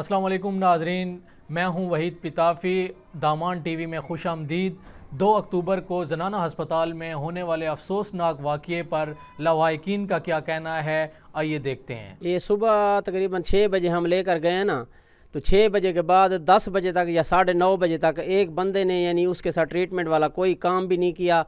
السلام علیکم ناظرین، میں ہوں وحید پتافی۔ دامان ٹی وی میں خوش آمدید۔ 2 اکتوبر کو زنانہ ہسپتال میں ہونے والے افسوسناک واقعے پر لواحقین کا کیا کہنا ہے، آئیے دیکھتے ہیں۔ یہ صبح تقریباً 6 بجے ہم لے کر گئے نا، تو 6 بجے کے بعد 10 بجے تک یا 9:30 بجے تک ایک بندے نے یعنی اس کے ساتھ ٹریٹمنٹ والا کوئی کام بھی نہیں کیا،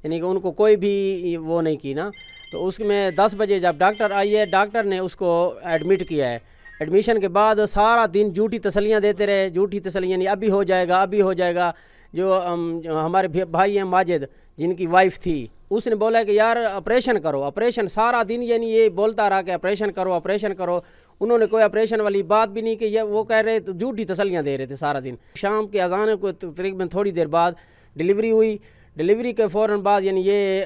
یعنی کہ ان کو کوئی بھی وہ نہیں کی نا۔ تو اس میں 10 بجے جب ڈاکٹر آئی ہے، ڈاکٹر نے اس کو ایڈمٹ کیا ہے۔ ایڈمیشن کے بعد سارا دن جھوٹی تسلیاں دیتے رہے، جھوٹی تسلیاں یعنی ابھی ہو جائے گا ابھی ہو جائے گا۔ جو ہمارے بھائی ہیں ماجد، جن کی وائف تھی، اس نے بولا کہ یار آپریشن کرو، آپریشن سارا دن یعنی یہ بولتا رہا کہ آپریشن کرو آپریشن کرو۔ انہوں نے کوئی آپریشن والی بات بھی نہیں کی، وہ کہہ رہے تو جھوٹی تسلیاں دے رہے تھے سارا دن۔ شام کے اذان کو تقریباً تھوڑی دیر بعد ڈلیوری ہوئی۔ ڈلیوری کے فوراً بعد یعنی یہ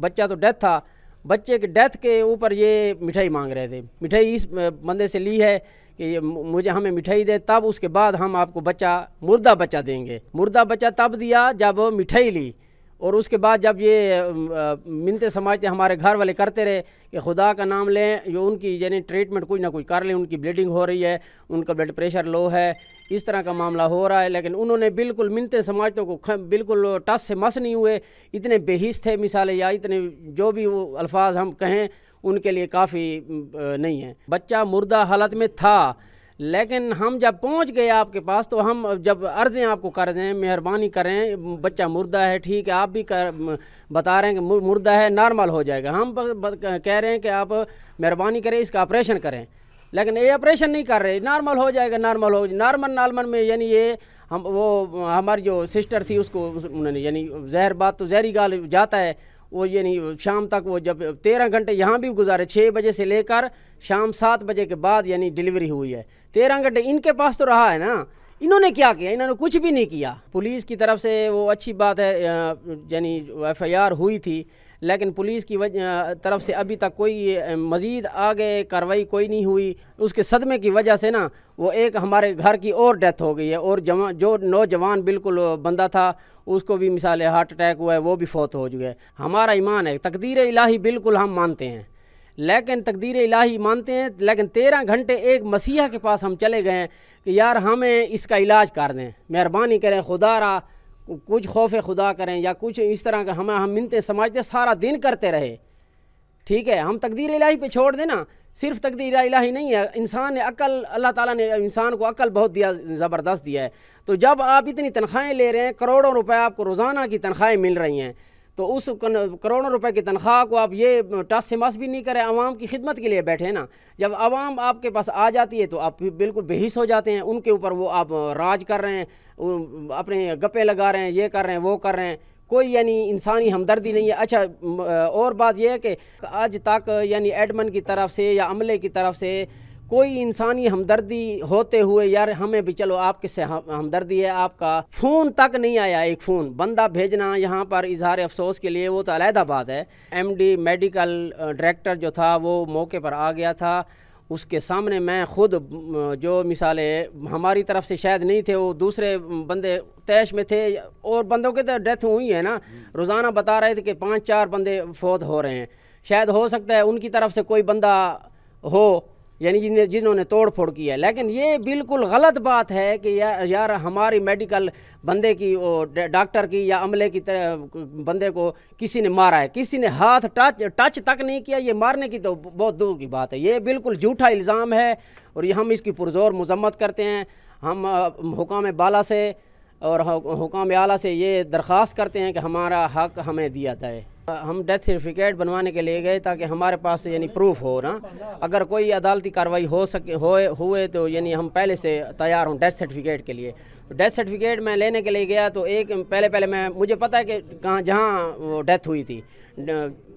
بچہ تو ڈیتھ تھا، بچے کے ڈیتھ کے اوپر یہ مٹھائی مانگ رہے تھے۔ مٹھائی اس بندے سے لی ہے کہ ہمیں مٹھائی دے، تب اس کے بعد ہم آپ کو مردہ بچہ دیں گے۔ مردہ بچہ تب دیا جب مٹھائی لی، اور اس کے بعد جب یہ منتیں سماجتے ہمارے گھر والے کرتے رہے کہ خدا کا نام لیں، جو ان کی یعنی ٹریٹمنٹ کوئی نہ کوئی کر لیں، ان کی بلیڈنگ ہو رہی ہے، ان کا بلڈ پریشر لو ہے، اس طرح کا معاملہ ہو رہا ہے، لیکن انہوں نے بالکل منتیں سماجتوں کو بالکل ٹس سے مس نہیں ہوئے۔ اتنے بے حس تھے مثالیں، یا اتنے جو بھی وہ الفاظ ہم کہیں ان کے لیے کافی نہیں ہیں۔ بچہ مردہ حالت میں تھا، لیکن ہم جب پہنچ گئے آپ کے پاس تو ہم جب عرضیں آپ کو کر رہے ہیں، مہربانی کریں، بچہ مردہ ہے، ٹھیک ہے، آپ بھی بتا رہے ہیں کہ مردہ ہے، نارمل ہو جائے گا، ہم کہہ رہے ہیں کہ آپ مہربانی کریں اس کا آپریشن کریں، لیکن یہ آپریشن نہیں کر رہے، نارمل ہو جائے گا نارمل میں یعنی یہ ہماری جو سسٹر تھی اس کو انہوں نے یعنی زہر بات تو زہری گال جاتا ہے، وہ یعنی شام تک وہ جب 13 گھنٹے یہاں بھی گزارے، 6 بجے سے لے کر شام 7 بجے کے بعد یعنی ڈلیوری ہوئی ہے۔ 13 گھنٹے ان کے پاس تو رہا ہے نا، انہوں نے کیا کیا؟ انہوں نے کچھ بھی نہیں کیا۔ پولیس کی طرف سے وہ اچھی بات ہے، یعنی FIR ہوئی تھی، لیکن پولیس کی طرف سے ابھی تک کوئی مزید آگے کارروائی کوئی نہیں ہوئی۔ اس کے صدمے کی وجہ سے نا وہ ایک ہمارے گھر کی اور ڈیتھ ہو گئی ہے، اور جو نوجوان بالکل بندہ تھا اس کو بھی مثال ہارٹ اٹیک ہوا ہے، وہ بھی فوت ہو چکا ہے۔ ہمارا ایمان ہے تقدیر الہی بالکل ہم مانتے ہیں، لیکن تقدیر الہی مانتے ہیں، لیکن 13 گھنٹے ایک مسیحا کے پاس ہم چلے گئے ہیں کہ یار ہمیں اس کا علاج کر دیں، مہربانی کریں، خدا را کچھ خوف خدا کریں، یا کچھ اس طرح کا ہم منتیں سماجتے سارا دن کرتے رہے۔ ٹھیک ہے، ہم تقدیر الہی پہ چھوڑ دیں نا، صرف تقدیر الہی نہیں ہے، انسان نے عقل، اللہ تعالیٰ نے انسان کو عقل بہت دیا، زبردست دیا ہے۔ تو جب آپ اتنی تنخواہیں لے رہے ہیں، کروڑوں روپے آپ کو روزانہ کی تنخواہیں مل رہی ہیں، تو اس کروڑوں روپے کی تنخواہ کو آپ یہ ٹس سے مس بھی نہیں کریں، عوام کی خدمت کے لیے بیٹھے نا۔ جب عوام آپ کے پاس آ جاتی ہے تو آپ بالکل بے حس ہو جاتے ہیں، ان کے اوپر وہ آپ راج کر رہے ہیں، اپنے گپے لگا رہے ہیں، یہ کر رہے ہیں وہ کر رہے ہیں، کوئی یعنی انسانی ہمدردی نہیں ہے۔ اچھا، اور بات یہ ہے کہ آج تک یعنی ایڈمن کی طرف سے یا عملے کی طرف سے کوئی انسانی ہمدردی ہوتے ہوئے یار ہمیں بھی چلو آپ کے سے ہمدردی ہے، آپ کا فون تک نہیں آیا، ایک فون بندہ بھیجنا یہاں پر اظہار افسوس کے لیے وہ تو علیحدہ بات ہے۔ MD میڈیکل ڈائریکٹر جو تھا وہ موقع پر آ گیا تھا، اس کے سامنے میں خود جو مثالیں ہماری طرف سے شاید نہیں تھے، وہ دوسرے بندے تیش میں تھے، اور بندوں کے تو ڈیتھ ہوئی ہے نا، روزانہ بتا رہے تھے کہ 5-4 بندے فوت ہو رہے ہیں، شاید ہو سکتا ہے ان کی طرف سے کوئی بندہ ہو یعنی جنہوں نے توڑ پھوڑ کی ہے، لیکن یہ بالکل غلط بات ہے کہ یار ہماری میڈیکل بندے کی ڈاکٹر کی یا عملے کی بندے کو کسی نے مارا ہے، کسی نے ہاتھ ٹچ تک نہیں کیا، یہ مارنے کی تو بہت دور کی بات ہے، یہ بالکل جھوٹا الزام ہے، اور یہ ہم اس کی پرزور مذمت کرتے ہیں۔ ہم حکام بالا سے اور حکام اعلیٰ سے یہ درخواست کرتے ہیں کہ ہمارا حق ہمیں دیا جائے۔ ہم ڈیتھ سرٹیفکیٹ بنوانے کے لیے گئے تاکہ ہمارے پاس یعنی پروف ہو نا، اگر کوئی عدالتی کارروائی ہوئے تو یعنی ہم پہلے سے تیار ہوں ڈیتھ سرٹیفکیٹ کے لیے۔ ڈیتھ سرٹیفکیٹ میں لینے کے لیے گیا تو پہلے مجھے پتہ ہے کہ جہاں وہ ڈیتھ ہوئی تھی،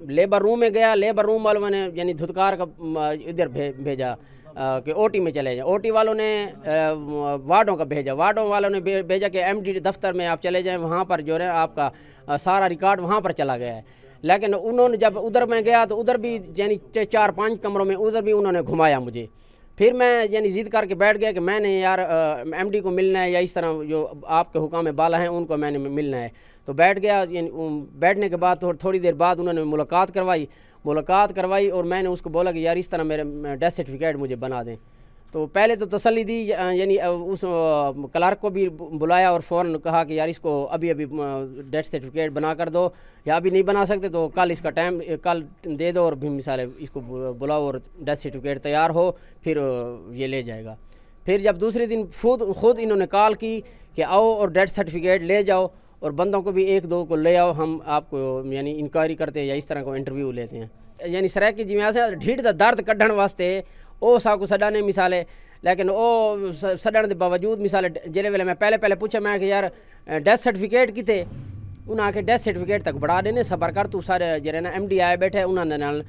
لیبر روم میں گیا، لیبر روم والوں نے یعنی دھتکار کا ادھر بھیجا کہ OT میں چلے جائیں، OT والوں نے وارڈوں کا بھیجا، وارڈوں والوں نے بھیجا کہ MD دفتر میں آپ چلے جائیں، وہاں پر جو ہے آپ کا سارا ریکارڈ وہاں پر چلا گیا ہے۔ لیکن انہوں نے جب ادھر میں گیا تو ادھر بھی یعنی 4-5 کمروں میں ادھر بھی انہوں نے گھمایا مجھے، پھر میں یعنی ضد کر کے بیٹھ گیا کہ میں نے یار MD کو ملنا ہے، یا اس طرح جو آپ کے حکام بالا ہیں ان کو میں نے ملنا ہے، تو بیٹھ گیا۔ یعنی بیٹھنے کے بعد تھوڑی دیر بعد انہوں نے ملاقات کروائی، اور میں نے اس کو بولا کہ یار اس طرح میرے ڈیتھ سرٹیفکیٹ مجھے بنا دیں، تو پہلے تو تسلی دی، یعنی اس کلرک کو بھی بلایا اور فوراً کہا کہ یار اس کو ابھی ڈیتھ سرٹیفکیٹ بنا کر دو، یا ابھی نہیں بنا سکتے تو کل اس کا ٹائم کل دے دو، اور بھی مثال ہے اس کو بلاؤ اور ڈیتھ سرٹیفکیٹ تیار ہو، پھر یہ لے جائے گا۔ پھر جب دوسرے دن خود انہوں نے کال کی کہ آؤ اور ڈیتھ سرٹیفکیٹ لے جاؤ، اور بندوں کو بھی ایک دو کو لے آؤ، ہم آپ کو یعنی انکوائری کرتے ہیں یا اس طرح کو انٹرویو لیتے ہیں۔ یعنی سرائکی جی سے ڈھیٹ دا درد کڈھن واسطے او سا کو سڈانے مثالے، لیکن او سڈن دے باوجود مثال جہلے ویلے میں پہلے پوچھا میں کہ یار ڈیتھ سرٹیفکیٹ کتے، انہاں کے ڈیتھ سرٹیفکیٹ تک بڑھا دینے صبر کر، تو سارے جڑے نا ایم ڈی آئے بیٹھے، انہاں دے نال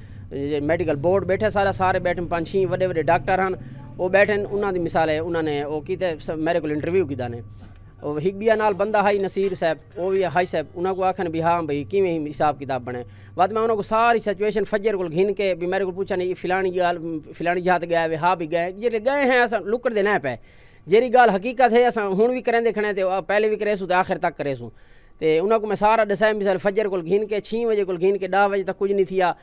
میڈیکل بورڈ بیٹھے، سارے بیٹھے 5-6 وڈے ڈاکٹر ہیں، وہ بیٹھے انہاں دی مثال ہے، انہاں نے وہ کیتے میرے کو انٹرویو کیتا نے، اور ہگبیا نال بندہ ہائی نصیر صاحب، وہ بھی ہائی صاحب، انہاں کو آکھن بھی ہاں بھائی کیویں حساب کتاب بنے، بعد میں انہاں کو ساری سچویشن فجر کو گھن کے بھی میرے کو پوچھا نہیں فلانی جہاں گیا ہے، ہاں بھی گئے، جڑے گئے ہیں اساں لکڑ دے نہ پے، جیڑی گال حقیقت ہے اساں ہن بھی کریں دیکھنے تے پہلے بھی کرے سو تے آخر تک کرے سو، تے انہاں کو میں سارا دسایا مثال فجر کو گھن کے 6 بجے کو گھن کے 10 بجے تک کچھ نہیں تھیا،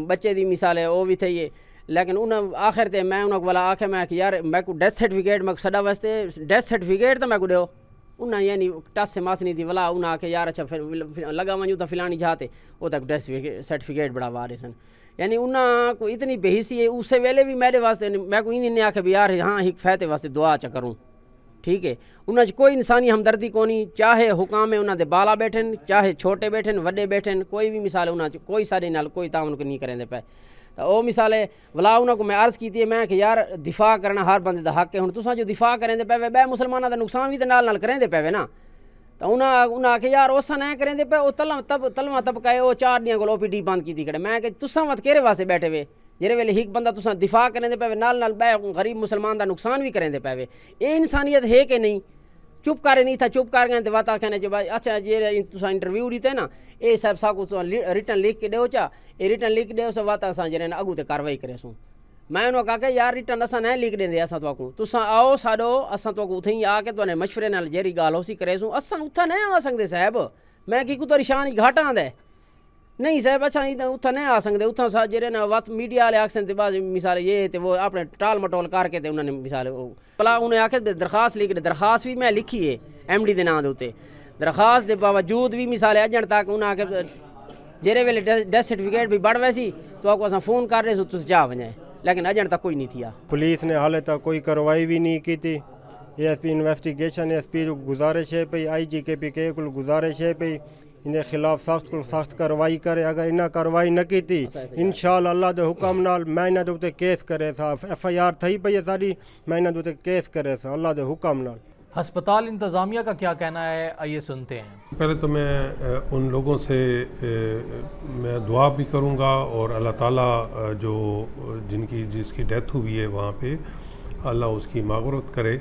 بچے دی مثال ہے وہ بھی تھی ہے، لیکن انہاں آخر تے میں انہاں کو والا آکھے میں کہ یار میں کو ڈیتھ سرٹیفکیٹ میں سڈا واسطے ڈیتھ سرٹیفکیٹ تو میں کو دیو، انہاں یعنی ٹس سے ماس نہیں تھی ولا انہاں آکھے یار اچھا لگا ونجو تو فلانی جاتے وہ تک ڈیتھ سرٹیفکیٹ بڑا وارے سن، یعنی انہاں کو اتنی بےحسی ہے، اسے ویلے بھی میرے واسطے میں کو انہیں آکھے بھی یار ہاں ایک فیتے واسطے دعا چا کروں، ٹھیک ہے، انہاں کوئی انسانی ہمدردی کونی، چاہے حکام انہاں دے بالا بیٹھن، چاہے چھوٹے بیٹھن وڈے بیٹھن، کوئی بھی مثال انہاں کوئی سارے نال کوئی تعاون نہیں کریں دے پے، تو او مثال ہے ولا انہاں کو میں عرض کیتی ہے میں کہ یار دفاع کرنا ہر بندے دا حق ہے، ہن تساں جو دفاع کریں دے پے بے مسلماناں دا نقصان بھی تے نال کریں دے پے نا، تو انہاں کہ یار اساں نہ کریں دے پے، او تلواں طبقہ ہے، او 4 دیاں کول او پی ڈی بند کیتی کھڑے، میں کہ تساں وت کیرے واسطے بیٹھے وے، جہے ویلے ایک بندہ تساں دفاع کریں دے پے نال بے غریب مسلمان دا نقصان بھی کریں دے پے، اے انسانیت ہے کہ نہیں؟ چپ کرے نہیں تھا، چپ کر گئے تے واتا کہنے جو بھائی اچھا جی تساں انٹرویو دیتے نا اے صاحب سا کو ریٹن لکھ کے دیو چا، اے ریٹن لکھ دیو سو واتا اساں جڑے اگوں تے کاروائی کرے سوں، میں انہوں کہا کہ یار ریٹن اساں نہ لکھ دیں دے، اساں تو تساں آؤ ساڈو اساں تو اتھیں آ کے تو مشورے نال جیری گال ہو سی کرے سوں، اساں اتھا نہیں آ سکدے صاحب، میں کی کو تو نشان گھاٹاں دے نہیں صاحب، اچھا اتھا نہیں آ سکدے، اتھا جڑے نا وقت میڈیا والے آکھسن تے بعد مثال یہ تے وہ اپنے ٹال مٹول کر کے تے انہوں نے مثال پلا انہیں آکھے درخواست لکھ دے، درخواست بھی میں لکھی ہے ایم ڈی دے نام دے اوتے، درخواست دے باوجود بھی مثال اجن تک انہاں آکھے جہے ویلے ڈیتھ سرٹیفکیٹ بھی بڑھ ویسی تو آپ کو اساں فون کر رہے سو تس جا ونجے، لیکن اجن تک کوئی نہیں تھیا، پولیس نے حالے تک کوئی کارروائی بھی نہیں کی تھی، A S P investigation S P گزارش ہے پئی، آئی جی کے پی کے کو گزارش ہے پئی ان کے خلاف سخت کو سخت کارروائی کرے، اگر انہیں کارروائی نہ کی تھی انشاءاللہ اللہ دے حکم نال میں انہاں دے اوتے کیس کرے سا، ایف آئی آر تھئی پئی ہے ساری، میں انہاں دے اوتے کیس کرے سا اللہ دے حکم نال۔ ہسپتال انتظامیہ کا کیا کہنا ہے، آئیے سنتے ہیں۔ پہلے تو میں ان لوگوں سے میں دعا بھی کروں گا، اور اللہ تعالیٰ جو جس کی ڈیتھ ہوئی ہے وہاں پہ اللہ اس کی مغفرت کرے۔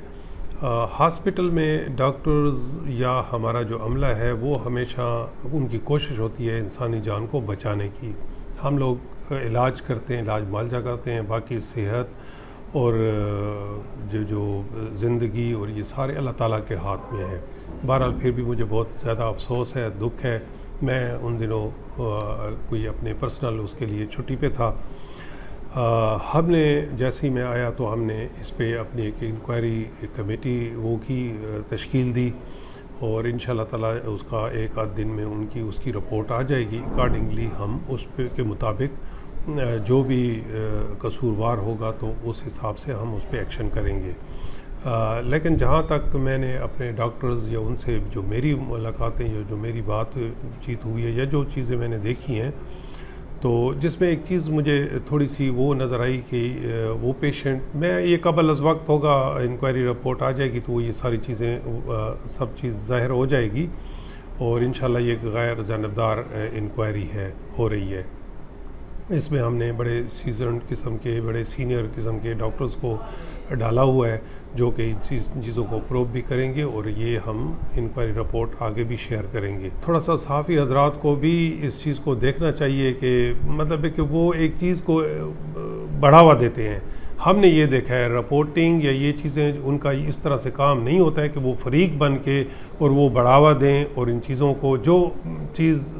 ہاسپٹل میں ڈاکٹرز یا ہمارا جو عملہ ہے وہ ہمیشہ ان کی کوشش ہوتی ہے انسانی جان کو بچانے کی، ہم لوگ علاج کرتے ہیں، علاج معالجہ کرتے ہیں، باقی صحت اور جو زندگی اور یہ سارے اللہ تعالیٰ کے ہاتھ میں ہے۔ بہرحال پھر بھی مجھے بہت زیادہ افسوس ہے، دکھ ہے، میں ان دنوں کوئی اپنے پرسنل اس کے لیے چھٹی پہ تھا۔ ہم نے جیسے ہی میں آیا تو ہم نے اس پہ اپنی ایک انکوائری کمیٹی وہ کی تشکیل دی، اور انشاءاللہ تعالیٰ اس کا 1 آدھ دن میں اس کی رپورٹ آ جائے گی، اکارڈنگلی ہم اس پہ کے مطابق جو بھی قصوروار ہوگا تو اس حساب سے ہم اس پہ ایکشن کریں گے۔ لیکن جہاں تک میں نے اپنے ڈاکٹرز یا ان سے جو میری ملاقاتیں یا جو میری بات چیت ہوئی ہے یا جو چیزیں میں نے دیکھی ہیں، تو جس میں ایک چیز مجھے تھوڑی سی وہ نظر آئی کہ وہ پیشنٹ میں یہ قبل از وقت ہوگا، انکوائری رپورٹ آ جائے گی تو وہ یہ ساری چیزیں سب چیز ظاہر ہو جائے گی، اور انشاءاللہ یہ غیر جانبدار انکوائری ہو رہی ہے۔ اس میں ہم نے بڑے سیزنڈ قسم کے بڑے سینئر قسم کے ڈاکٹرز کو ڈالا ہوا ہے جو کہ ان چیزوں کو پروب بھی کریں گے، اور یہ ہم انکوائری رپورٹ آگے بھی شیئر کریں گے۔ تھوڑا سا صحافی حضرات کو بھی اس چیز کو دیکھنا چاہیے کہ مطلب ہے کہ وہ ایک چیز کو بڑھاوا دیتے ہیں، ہم نے یہ دیکھا ہے رپورٹنگ یا یہ چیزیں ان کا اس طرح سے کام نہیں ہوتا ہے کہ وہ فریق بن کے اور وہ بڑھاوا دیں اور ان چیزوں کو جو چیز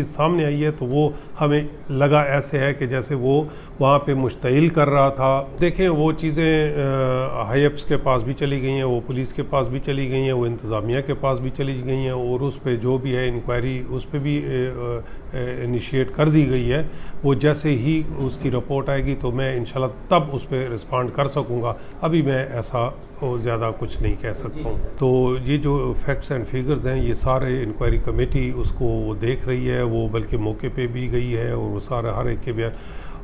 سامنے آئی ہے تو وہ ہمیں لگا ایسے ہے کہ جیسے وہ وہاں پہ مشتعل کر رہا تھا. دیکھیں وہ چیزیں ہائی ایپس کے پاس بھی چلی گئی ہیں, وہ پولیس کے پاس بھی چلی گئی ہیں, وہ انتظامیہ کے پاس بھی چلی گئی ہیں اور اس پہ جو بھی ہے انکوائری اس پہ بھی انیشیٹ کر دی گئی ہے. وہ جیسے ہی اس کی رپورٹ آئے گی تو میں انشاءاللہ تب اس پہ رسپانڈ کر سکوں گا. ابھی میں ایسا زیادہ کچھ نہیں کہہ سکتا ہوں. تو یہ جو فیکٹس اینڈ فیگرز ہیں یہ سارے انکوائری کمیٹی اس کو وہ دیکھ رہی ہے, وہ بلکہ موقع پہ بھی گئی ہے اور وہ سارا ہر ایک کے بیان,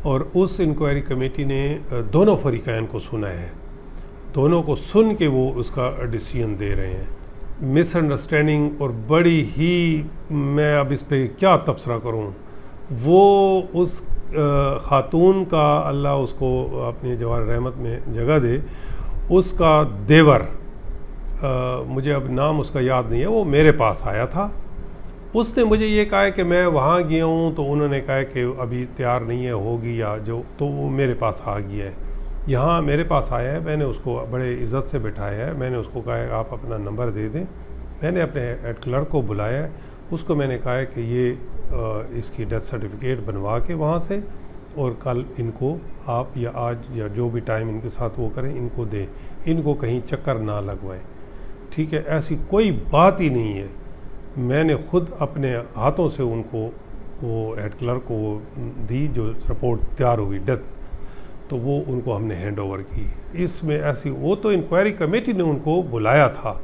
اور اس انکوائری کمیٹی نے دونوں فریقین کو سنا ہے, دونوں کو سن کے وہ اس کا ڈیسیژن دے رہے ہیں. مس انڈرسٹینڈنگ اور بڑی ہی, میں اب اس پہ کیا تبصرہ کروں, وہ اس خاتون کا اللہ اس کو اپنی جوار رحمت میں جگہ دے, اس کا دیور, مجھے اب نام اس کا یاد نہیں ہے, وہ میرے پاس آیا تھا. اس نے مجھے یہ کہا کہ میں وہاں گیا ہوں تو انہوں نے کہا کہ ابھی تیار نہیں ہے, ہوگی یا جو, تو وہ میرے پاس آ گیا ہے, یہاں میرے پاس آیا ہے. میں نے اس کو بڑے عزت سے بٹھایا ہے, میں نے اس کو کہا ہے آپ اپنا نمبر دے دیں. میں نے اپنے ہیڈ کلرک کو بلایا ہے, اس کو میں نے کہا ہے کہ یہ اس کی ڈیتھ سرٹیفکیٹ بنوا کے وہاں سے, اور کل ان کو آپ یا آج یا جو بھی ٹائم ان کے ساتھ وہ کریں ان کو دیں, ان کو کہیں چکر نہ لگوائیں. ٹھیک ہے, ایسی کوئی بات ہی نہیں ہے. میں نے خود اپنے ہاتھوں سے ان کو وہ ہیڈ کلرک کو وہ دی جو رپورٹ تیار ہوئی ڈیتھ, تو وہ ان کو ہم نے ہینڈ اوور کی. اس میں ایسی, وہ تو انکوائری کمیٹی نے ان کو بلایا تھا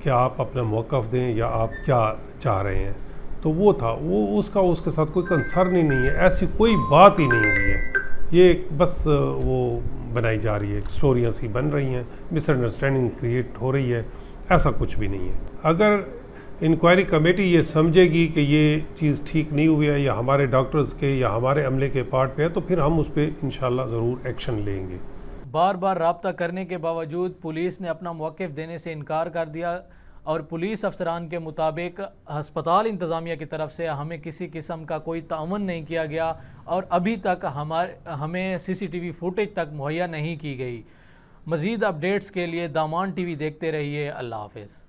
کہ آپ اپنا موقف دیں یا آپ کیا چاہ رہے ہیں, تو وہ تھا, وہ اس کے ساتھ کوئی کنسرن ہی نہیں ہے, ایسی کوئی بات ہی نہیں ہوئی ہے. یہ بس وہ بنائی جا رہی ہے, اسٹوریاں سی بن رہی ہیں, مس انڈرسٹینڈنگ کریٹ ہو رہی ہے, ایسا کچھ بھی نہیں ہے. اگر انکوائری کمیٹی یہ سمجھے گی کہ یہ چیز ٹھیک نہیں ہوئی ہے یا ہمارے ڈاکٹرز کے یا ہمارے عملے کے پارٹ پہ ہے, تو پھر ہم اس پہ انشاءاللہ ضرور ایکشن لیں گے. بار بار رابطہ کرنے کے باوجود پولیس نے اپنا موقف دینے سے انکار کر دیا, اور پولیس افسران کے مطابق ہسپتال انتظامیہ کی طرف سے ہمیں کسی قسم کا کوئی تعاون نہیں کیا گیا, اور ابھی تک ہمیں CCTV فوٹیج تک مہیا نہیں کی گئی. مزید اپڈیٹس کے لیے دامان TV دیکھتے رہیے. اللہ حافظ.